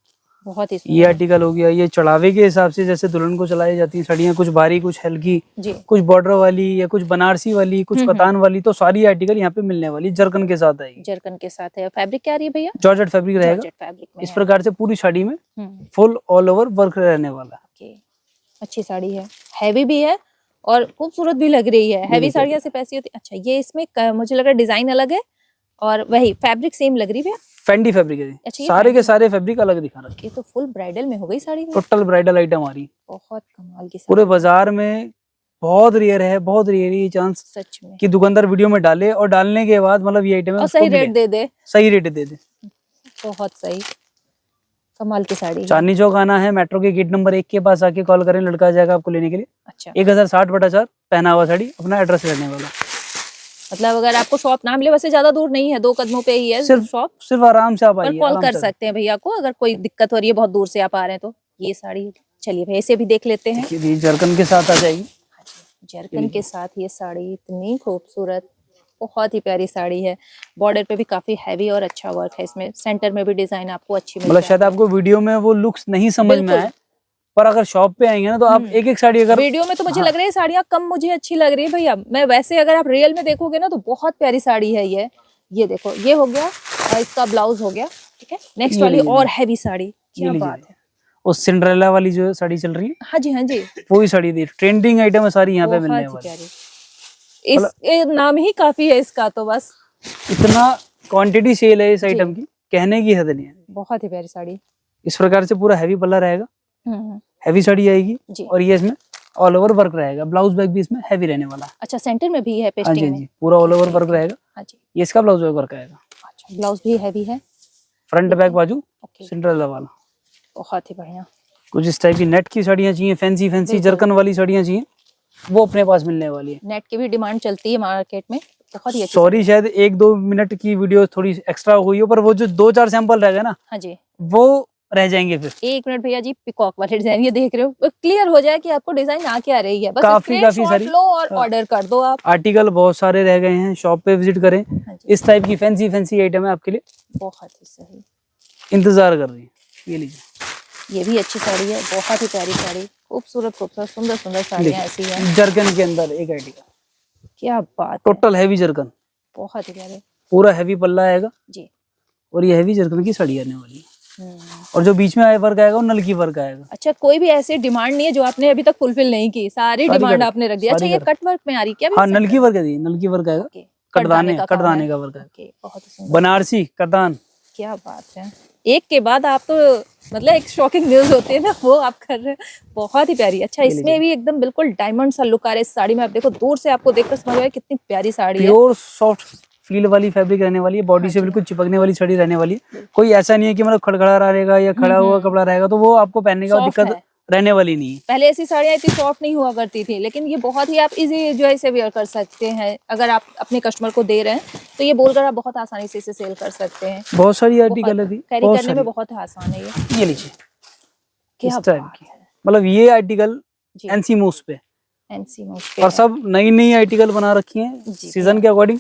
बहुत ही ये आर्टिकल हो गया, ये चढ़ावे के हिसाब से जैसे दुल्हन को चलाई जाती है साड़ियाँ, कुछ भारी कुछ हल्की, जी, कुछ बॉर्डर वाली या कुछ बनारसी वाली, कुछ कतान वाली, तो सारी आर्टिकल यहाँ पे मिलने वाली, जरकन के साथ आएगी। जरकन के साथ है। फैब्रिक क्या आ रही है भैया, जॉर्जेट फैब्रिक रहेगा, जॉर्जेट फैब्रिक में इस है। प्रकार से पूरी साड़ी में फुल ऑल ओवर वर्क रहने वाला है। ओके, अच्छी साड़ी है, हैवी भी है और खूबसूरत भी लग रही है। हैवी साड़ियाँ सिर्फ ऐसी होती। अच्छा, ये इसमें मुझे लग रहा है डिजाइन अलग है और वही फैब्रिक सेम लग रही है। फैंडी फैब्रिक है, अच्छा, सारे के सारे फैब्रिक अलग दिखा रखे, ये तो फुल ब्राइडल में हो गई साड़ी में। टोटल ब्राइडल आइटम आ रही, बहुत कमाल की साड़ी, पूरे बाजार में बहुत रेयर है, बहुत रेयर है ये चांस सच में कि दुकानदार वीडियो में डाले और डालने के बाद मतलब ये आइटम और सही रेट दे दे, सही रेट दे दे, बहुत सही, कमाल की साड़ी है। चांदनी चौक आना है, मेट्रो के गेट नंबर 1 के पास आके कॉल करें, लड़का आ जाएगा आपको लेने के लिए। अच्छा, 1060/4 पहनावा साड़ी, अपना एड्रेस रहने वाला। मतलब अगर आपको शॉप ना मिले, वैसे ज्यादा दूर नहीं है, 2 कदमों पे ही है शॉप, सिर्फ आराम से आप पर आइए, कॉल आराम कर से। सकते हैं भैया को अगर कोई दिक्कत हो रही है, बहुत दूर से आप आ रहे हैं तो। ये साड़ी, चलिए भैया इसे भी देख लेते हैं। ये जरकन के साथ आ जाएगी, जरकन के साथ ये साड़ी इतनी खूबसूरत, बहुत ही प्यारी साड़ी है। बॉर्डर पे भी काफी हैवी और अच्छा वर्क है इसमें, सेंटर में भी डिजाइन आपको अच्छी मिल मतलब शायद आपको वीडियो में वो लुक्स नहीं समझ में आए, पर अगर शॉप पे आएंगे ना तो आप एक एक साड़ी अगर वीडियो में तो मुझे लग रहा है साड़ियाँ कम मुझे अच्छी लग रही है भैया, मैं वैसे अगर आप रियल में देखोगे ना तो बहुत प्यारी साड़ी है ये देखो, ये हो गया और इसका ब्लाउज हो गया, ठीक है। नेक्स्ट वाली और हैवी साड़ी, क्या बात है, वो सिंड्रेला वाली जो साड़ी चल रही है, हाँ जी हाँ जी, वही साड़ी दी, ट्रेंडिंग आइटम है सारी यहाँ पे मिलने वाली। इस नाम ही काफी है इसका, तो बस इतना क्वांटिटी सेल है इस आइटम की, कहने की हद नहीं है। बहुत ही प्यारी साड़ी, इस प्रकार से पूरा हैवी पल्ला रहेगा, हैवी साड़ी आएगी जी। और ये इसमें ऑल ओवर वर्क रहेगा, ब्लाउज बैग भी इसमें हैवी रहने वाला है। अच्छा, सेंटर में भी है हाँ पेस्टिंग जी में, जी, पूरा ऑल ओवर वर्क रहेगा। हाँ जी, ये इसका ब्लाउज बैग वर्क आएगा। अच्छा ब्लाउज भी हैवी है, फ्रंट बैक बाजू ओके, सिंड्रेला वाला। बहुत ही बढ़िया। कुछ इस टाइप की नेट की साड़ियाँ चाहिए, फैंसी बिल्कुल। जरकन वाली साड़ियाँ चाहिए, वो अपने पास मिलने वाली है। नेट की भी डिमांड चलती है मार्केट में, बहुत ही अच्छी सॉरी शायद 1-2 मिनट की वीडियो थोड़ी एक्स्ट्रा हो गई हो, पर वो जो 2-4 सैंपल रह गए ना, हाँ जी, वो रह जाएंगे फिर। 1 मिनट भैया जी, पिकॉक वाले डिजाइन ये देख रहे हो, क्लियर हो जाए कि आपको डिजाइन आ क्या रही है, बस काफी स्क्रीनशॉट सारी लो और ऑर्डर कर दो आप। आर्टिकल बहुत सारे रह गए हैं, शॉप पे विजिट करें। हाँ जी, इस टाइप की फैंसी आइटम है आपके लिए, बहुत ही सही। इंतजार कर रही है। ये लीजिए, ये भी अच्छी साड़ी है, बहुत ही प्यारी साड़ी, खूबसूरत सुंदर सुंदर साड़ियाँ ऐसी हैं। जरकन के अंदर एक आइटिकल, क्या बात है, टोटल हैवी जरकन, बहुत ही प्यारे पूरा हैवी पल्ला आएगा जी। और ये हैवी जरकन की साड़ी आने वाली है। हम्म। और जो बीच में आए वर्क आएगा वो नलकी वर्क आएगा। अच्छा, कोई भी ऐसी डिमांड नहीं है जो आपने अभी तक फुलफिल नहीं की, सारी सारी डिमांड कर- आपने रख दी। अच्छा, सारी ये कर- कट वर्क में आ रही है क्या? हाँ, नलकी वर्क है, नलकी वर्क आएगा, ओके, कटदाने का काम कटदाने है। का वर्क आएगा, ओके, बहुत ही सुंदर। बनारसी कटान। क्या बात है, एक के बाद आप तो मतलब एक शॉकिंग न्यूज होती है ना, वो आप कर रहे हैं, बहुत ही प्यारी। अच्छा, ये इसमें लीजिए। भी एकदम बिल्कुल डायमंड सा लुक आ रहा है इस साड़ी में। आप देखो, दूर से आपको देखकर समझ आए कितनी प्यारी साड़ी है। प्योर सॉफ्ट फील वाली फैब्रिक रहने वाली है, बॉडी हाँ से जी। बिल्कुल चिपकने वाली साड़ी रहने वाली है। कोई ऐसा नहीं है कि मतलब खड़खड़ा रहेगा या खड़ा हुआ कपड़ा रहेगा तो वो आपको पहनने का सॉफ्ट दिक्कत है। रहने वाली नहीं है। पहले ऐसी साड़ियाँ इतनी सॉफ्ट नहीं हुआ करती थी, लेकिन ये बहुत ही आप इजी जो है इसे वेयर कर सकते हैं। अगर आप अपने कस्टमर को दे रहे हैं तो ये बोलकर आप बहुत आसानी से इसे सेल कर सकते हैं। बहुत सारी आर्टिकल है, कैरी बहुत करने में सारी। बहुत आसान है ये। ये लीजिए, क्या इस टाइप बात की, है मतलब ये आर्टिकल जी। एनसी मूव्स पे एनसी और सब नई आर्टिकल बना रखी हैं जी, सीजन के अकॉर्डिंग।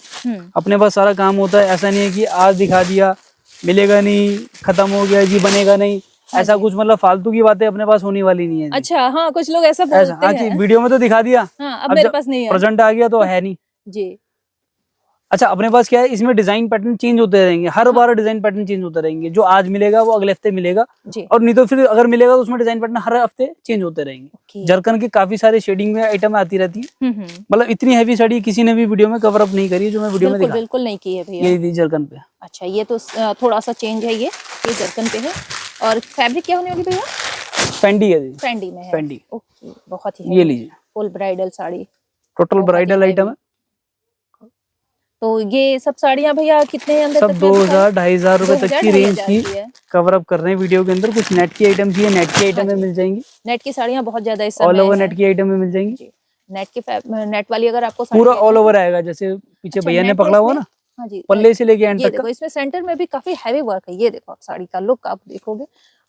अपने पास सारा काम होता है, ऐसा नहीं है कि आज दिखा दिया मिलेगा नहीं, खत्म हो गया जी, बनेगा नहीं, ऐसा कुछ मतलब फालतू की बातें अपने पास होने वाली नहीं है जी। अच्छा, हाँ, कुछ लोग ऐसा बोलते हाँ कि हैं। वीडियो में तो दिखा दिया, हाँ, अब मेरे पास नहीं है प्रेजेंट आ गया तो है नहीं जी। अच्छा, अपने पास क्या है, इसमें डिजाइन पैटर्न चेंज होते रहेंगे, हर बार डिजाइन पैटर्न चेंज होते रहेंगे। जो आज मिलेगा वो अगले हफ्ते मिलेगा जी। और नहीं तो फिर अगर मिलेगा तो उसमें डिजाइन पैटर्न हर हफ्ते चेंज होते रहेंगे। जरकन की काफी सारे शेडिंग में आइटम आती रहती है। मतलब इतनी हैवी साड़ी किसी ने भी वीडियो में कवर अप नहीं करी है जो मैं वीडियो में दिखा। बिल्कुल नहीं की है भैया। ये जरकन पे। अच्छा, ये तो थोड़ा सा चेंज है, ये जरकन पे है। और फैब्रिक क्या होनी होगी भैया? फेंडी है, फेंडी में है। फेंडी। ओके, बहुत ही ये लीजिए, full bridal sari, total bridal item है। तो ये सब साड़ियाँ भैया कितने अंदर सब तक 2000-2500 रुपए तक की रेंज की है? कवर अप कर रहे हैं वीडियो के अंदर। कुछ नेट की आइटम चाहिए, नेट की आइटम में मिल जाएंगी। नेट की साड़ियाँ बहुत ज्यादा इस ऑल समय ओवर है। नेट की आइटम में मिल जाएंगी। नेट वाली अगर आपको साड़ी पूरा चाहिए ऑल ओवर आएगा, जैसे पीछे अच्छा, भैया ने नेट में पकड़ा हुआ इसमें- ना, हाँ जी, पल्ले से लेके एंड ये तक देखो, का। इसमें सेंटर में भी काफी हैवी वर्क है। ये देखो, आप साड़ी का लुक आप देखोगे,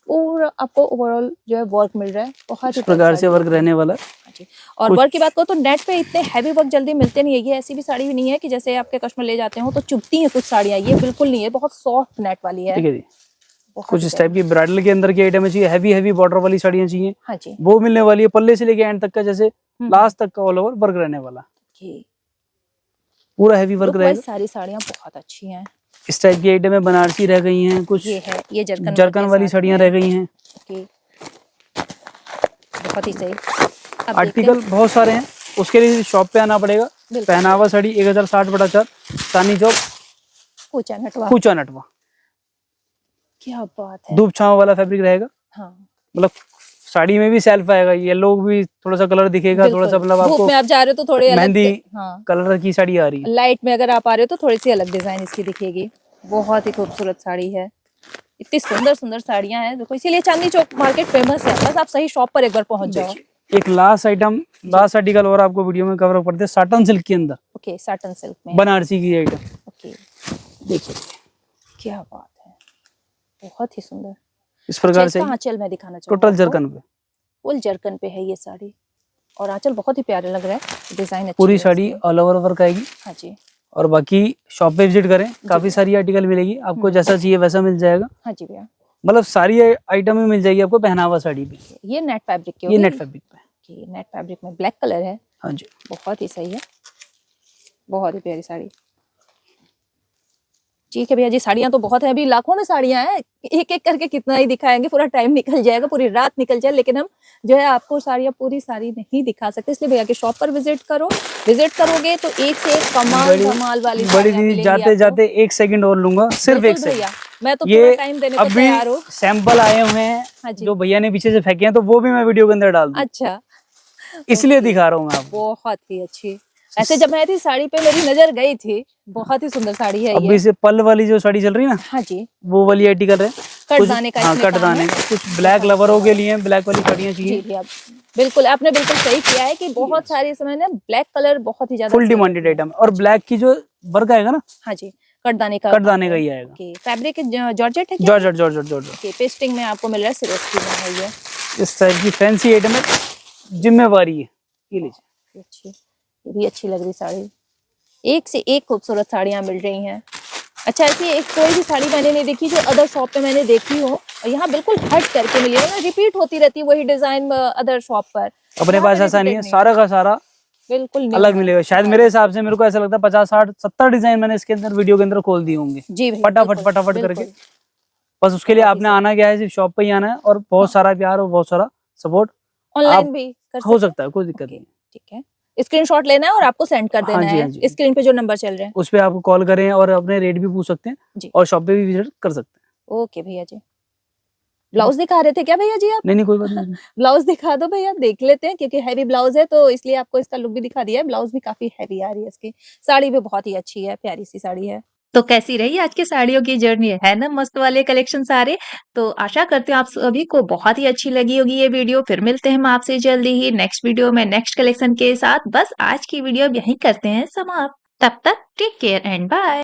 पूरा आपको ओवरऑल जो है वर्क मिल रहा है, बहुत ही इस प्रकार से वर्क रहने वाला है। हाँ जी। और वर्क की बात करो तो नेट पे इतने हैवी वर्क जल्दी मिलते नहीं है। ये ऐसी भी साड़ी भी नहीं है कि जैसे आपके कस्टमर ले जाते हो तो चुभती है कुछ साड़ियाँ, ये बिल्कुल नहीं है, बहुत सॉफ्ट नेट वाली है। ठीक है जी। बहुत कुछ ही इस टाइप की ब्राइडल के अंदर की आइटम चाहिए, हैवी बॉर्डर वाली साड़ियाँ चाहिए, हाँ जी। वो मिलने वाली है। पल्ले से लेके एंड तक का, जैसे लास्ट तक का ऑल ओवर वर्क रहने वाला, पूरा हैवी वर्क रहेगा। सारी साड़ियाँ बहुत अच्छी हैं। इस टाइप की आइटम है, बनारसी रह गई हैं कुछ, ये है, ये जरकन वाली साड़ियाँ रह गई हैं। ओके, बहुत ही सही। आर्टिकल बहुत सारे हैं, उसके लिए शॉप पे आना पड़ेगा। पहनावा साड़ी 1060/4 चांदनी चौक, कूचा नटवा। कूचा नटवा। क्या बात है, धूप छांव वाला फैब्रिक रहेगा। हाँ, मतलब साड़ी में भी सेल्फ आएगा, येलो भी थोड़ा सा कलर दिखेगा, थोड़ा सा मतलब धूप आपको में आप जा रहे हो तो थोड़े अलग मेहंदी हाँ, कलर की साड़ी आ रही है। लाइट में अगर आप आ रहे हो तो थोड़ी सी अलग डिजाइन इसकी दिखेगी। बहुत ही खूबसूरत साड़ी है, इतनी सुंदर साड़ियां हैं देखो, इसीलिए चांदनी चौक मार्केट फेमस है। बस आप सही शॉप पर एक बार पहुंच जाओ। एक लास्ट आर्टिकल और आपको वीडियो में कवर करते हैं, साटन सिल्क के अंदर। ओके, साटन सिल्क में बनारसी की आइटम। ओके, देखिए क्या बात है, बहुत ही सुंदर। इस प्रकार से आंचल में दिखाना चाहूंगा, टोटल जरकन पे, फुल जरकन पे है ये साड़ी और आंचल बहुत ही प्यारे लग रहा है, डिजाइन पूरी साड़ी ऑल ओवर वर्क आएगी। हाँ जी। और बाकी शॉप पे विजिट करें, काफी सारी आर्टिकल मिलेगी आपको, जैसा चाहिए वैसा मिल जाएगा। हाँ जी भैया, मतलब सारी आइटम मिल जाएगी आपको पहनावा साड़ी पे। ये नेट फैब्रिक की ये नेट फैब्रिक पे, नेट फैब्रिक में ब्लैक कलर है। हाँ जी, बहुत ही सही है, बहुत ही प्यारी साड़ी। ठीक है भैया जी, साड़ियाँ तो बहुत है, अभी लाखों में साड़ियाँ हैं, एक एक करके कितना ही दिखाएंगे, पूरा टाइम निकल जाएगा, पूरी रात निकल जाए, लेकिन हम जो है आपको साड़ियाँ पूरी सारी नहीं दिखा सकते, इसलिए भैया के शॉप पर विजिट करोगे तो एक से एक कमाल धमाल वाली बड़ी दीदी। जाते जाते 1 सेकंड और लूंगा, सिर्फ 1 सेकंड। मैं तो ये टाइम देने को अभी तैयार हूँ। सैंपल आए हुए हैं। हाँ जी। जो भैया ने पीछे से फेंके हैं, तो वो भी मैं वीडियो के अंदर डाल दूं, अच्छा, इसलिए दिखा रहा हूँ मैं आपको। बहुत ही अच्छी, ऐसे जब मैं थी साड़ी पे मेरी नजर गई थी, बहुत ही सुंदर साड़ी है अब ये। इसे पल वाली जो साड़ी चल रही है ना, हाँ जी, वो वाली आर्टिकल है। कुछ कटदाने का हाँ इसमें काम कटदाने है। का, कुछ ब्लैक लवरों के लिए ब्लैक वाली साड़ियाँ जी चाहिए। भैया, बिल्कुल आपने बिल्कुल सही किया है कि बहुत सारी इस समय ना ब्लैक कलर बहुत ही ज्यादा फुल सेल डिमांडेड होती है। आइटम, और ब्लैक की जो वर्क आएगा ना, हाँ जी, कटदाने का कटदाने का ही आएगा। ओके, फैब्रिक जॉर्जेट है क्या? Georgette georgette georgette. Okay, pasting में आपको मिल रहा है, सिरोस्की में है ये। इस टाइप की फैंसी आइटम है, जिम्मेवारी है। ये लीजिए, अच्छी, ये भी अच्छी लग रही साड़ी। एक से एक खूबसूरत साड़ियाँ मिल रही हैं। अच्छा, ऐसी एक कोई भी साड़ी मैंने नहीं देखी जो अदर शॉप पे मैंने देखी हो, और यहाँ बिल्कुल हट करके मिली है ना, रिपीट होती रहती है वही डिजाइन अदर शॉप पर। अपने पास ऐसा नहीं है, सारा का सारा बिल्कुल नहीं अलग है। मिलेगा। शायद मेरे हिसाब से, मेरे को ऐसा लगता है 50 60 70 डिजाइन मैंने इसके अंदर वीडियो के अंदर खोल दिए होंगे, जी भैया, फटाफट बिल्कुल, फटाफट करके। बिल्कुल। बस उसके लिए बहुत ही आपने सही। आना क्या है, सिर्फ शॉप पे ही आना है, और बहुत सारा प्यार और बहुत सारा सपोर्ट ऑनलाइन आप भी कर हो सकते हैं? सकता है, कोई दिक्कत ओके, नहीं। ठीक है। स्क्रीनशॉट लेना है और आपको सेंड कर हाँ देना जी, है हाँ जी। स्क्रीन पे जो नंबर चल रहे हैं। उस पे आपको कॉल करें और अपने रेट भी पूछ सकते हैं, जी। और शॉप पे भी विजिट कर सकते हैं। ओके भैया जी। ब्लाउज दिखा रहे थे क्या भैया जी आप? नहीं नहीं, कोई बात नहीं। ब्लाउज दिखा दो भैया, देख लेते हैं, क्योंकि हैवी ब्लाउज है तो इसलिए आपको इसका लुक भी दिखा दिया है। ब्लाउज भी काफी हैवी आ रही है इसकी। साड़ी भी बहुत ही अच्छी है, प्यारी सी साड़ी है। तो कैसी रही आज की साड़ियों की जर्नी, है ना मस्त वाले कलेक्शन सारे। तो आशा करती हूँ आप सभी को बहुत ही अच्छी लगी होगी ये वीडियो। फिर मिलते हैं हम आपसे जल्दी ही नेक्स्ट वीडियो में नेक्स्ट कलेक्शन के साथ। बस आज की वीडियो यहीं करते हैं समाप्त। तब तक टेक केयर एंड बाय।